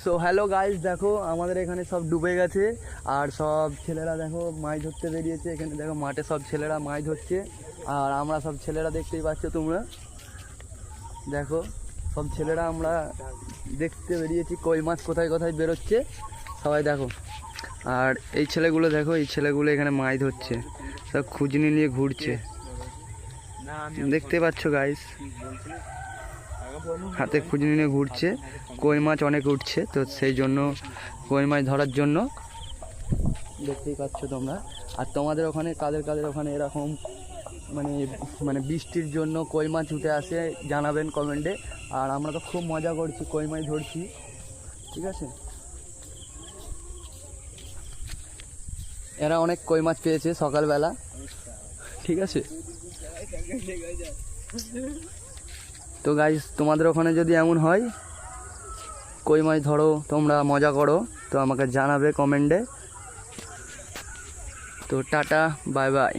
So hello guys, দেখো আমাদের এখানে সব ডুবে গেছে আর সব ছেলেরা দেখো মাছ ধরতে বেরিয়েছে। এখানে দেখো মাঠে সব ছেলেরা মাছ ধরছে আর আমরা সব ছেলেরা দেখতেই পাচ্ছ তোমরা। দেখো সব ছেলেরা আমরা দেখতে বেরিয়েছি কই মাছ কোথায় কোথায় বেরোচ্ছে সবাই দেখো। আর এই ছেলেগুলো দেখো, এই ছেলেগুলো এখানে মাছ ধরছে, সব খুঁজনি নিয়ে ঘুরছে, দেখতে পাচ্ছ গাইস। হাতে খুঁজনি নিয়ে ঘুরছে, কই মাছ অনেক উঠছে তো সেই জন্য কই মাছ ধরার জন্য দেখতেই পাচ্ছ তোমরা। আর তোমাদের ওখানে কাদের কাদের ওখানে এরকম মানে মানে বৃষ্টির জন্য কই মাছ উঠে আসে জানাবেন কমেন্টে। আর আমরা তো খুব মজা করছি, কই মাছ ধরছি, ঠিক আছে। এরা অনেক কই মাছ পেয়েছে সকালবেলা, ঠিক আছে। তো গাইস তোমাদের ওখানে যদি এমন হয় কই মাছ ধরো, তোমরা মজা করো, তো আমাকে জানাবে কমেন্টে। তো টাটা, বাই বাই।